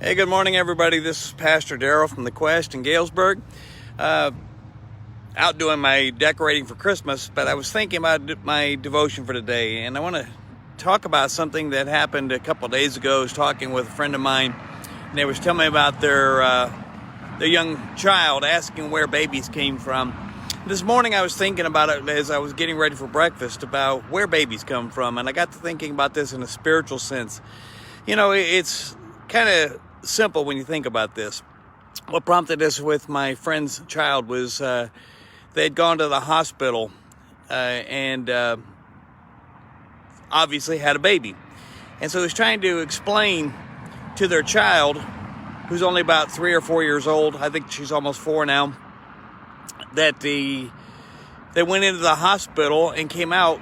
Hey, good morning, everybody. This is Pastor Darrell from The Quest in Galesburg. Out doing my decorating for Christmas, but I was thinking about my devotion for today, and I want to talk about something that happened a couple of days ago. I was talking with a friend of mine, and they was telling me about their young child asking where babies came from. This morning I was thinking about it as I was getting ready for breakfast, about where babies come from, and I got to thinking about this in a spiritual sense. You know, it's kind of simple when you think about this. What prompted this with my friend's child was they had gone to the hospital and obviously had a baby. And so he was trying to explain to their child, who's only about 3 or 4 years old, I think she's almost 4 now, that they went into the hospital and came out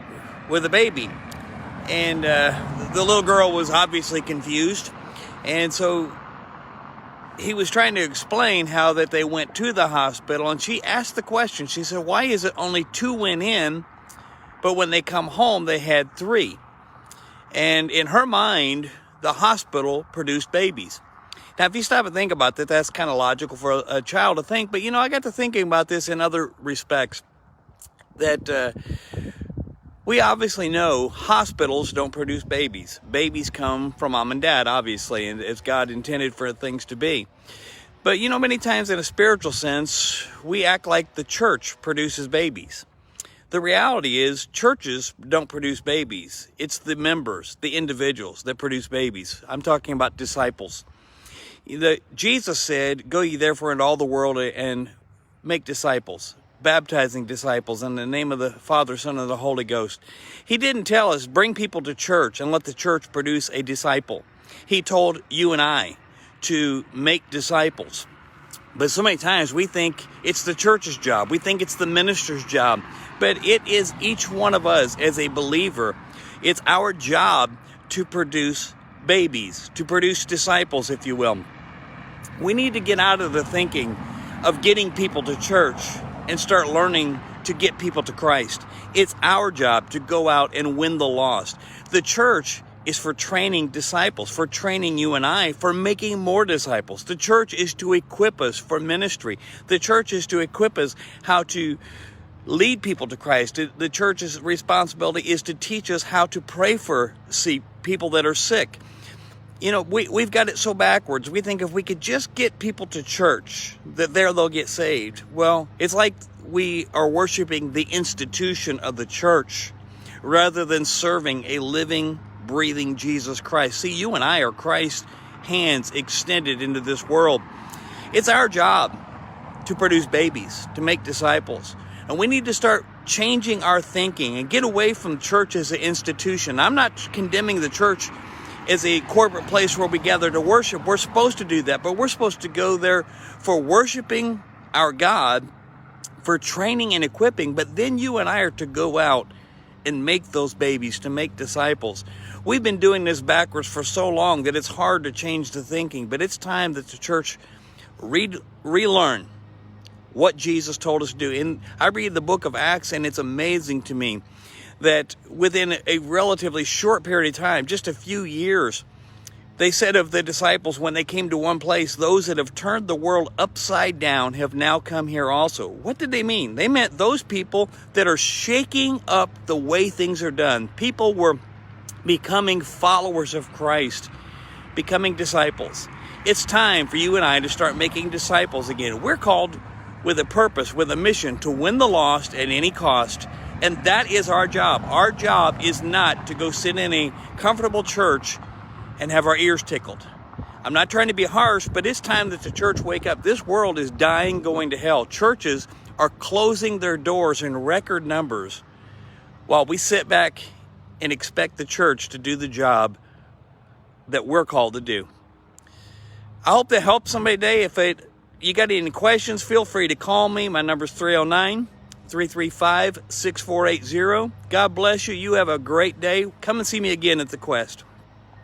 with a baby. And the little girl was obviously confused. And so he was trying to explain how that they went to the hospital, and she asked the question. She said, why is it only 2 went in, but when they come home, they had 3? And in her mind, the hospital produced babies. Now, if you stop and think about that, that's kind of logical for a child to think. But, you know, I got to thinking about this in other respects, that we obviously know hospitals don't produce babies. Babies come from mom and dad, obviously, and as God intended for things to be. But, you know, many times in a spiritual sense, we act like the church produces babies. The reality is churches don't produce babies. It's the members, the individuals that produce babies. I'm talking about disciples. Jesus said, "Go ye therefore into all the world and make disciples," baptizing disciples in the name of the Father, Son, and the Holy Ghost. He didn't tell us, bring people to church and let the church produce a disciple. He told you and I to make disciples. But so many times we think it's the church's job. We think it's the minister's job. But it is each one of us as a believer. It's our job to produce babies, to produce disciples, if you will. We need to get out of the thinking of getting people to church and start learning to get people to Christ. It's our job to go out and win the lost. The church is for training disciples, for training you and I, for making more disciples. The church is to equip us for ministry. The church is to equip us how to lead people to Christ. The church's responsibility is to teach us how to pray for people that are sick. You know, we've got it so backwards. We think if we could just get people to church, that they'll get saved. Well, it's like we are worshiping the institution of the church rather than serving a living, breathing Jesus Christ. See, you and I are Christ's hands extended into this world. It's our job to produce babies, to make disciples. And we need to start changing our thinking and get away from church as an institution. I'm not condemning the church as a corporate place where we gather to worship. We're supposed to do that, but we're supposed to go there for worshiping our God, for training and equipping, but then you and I are to go out and make those babies, to make disciples. We've been doing this backwards for so long that it's hard to change the thinking, but it's time that the church relearn what Jesus told us to do. And I read the book of Acts, and it's amazing to me that within a relatively short period of time, just a few years, they said of the disciples when they came to one place, those that have turned the world upside down have now come here also. What did they mean? They meant those people that are shaking up the way things are done. People were becoming followers of Christ, becoming disciples. It's time for you and I to start making disciples again. We're called with a purpose, with a mission, to win the lost at any cost. And that is our job. Our job is not to go sit in a comfortable church and have our ears tickled. I'm not trying to be harsh, but it's time that the church wake up. This world is dying, going to hell. Churches are closing their doors in record numbers while we sit back and expect the church to do the job that we're called to do. I hope that helps somebody today. If you got any questions, feel free to call me. My number is 309-335-6480. God bless you. You have a great day. Come and see me again at The Quest.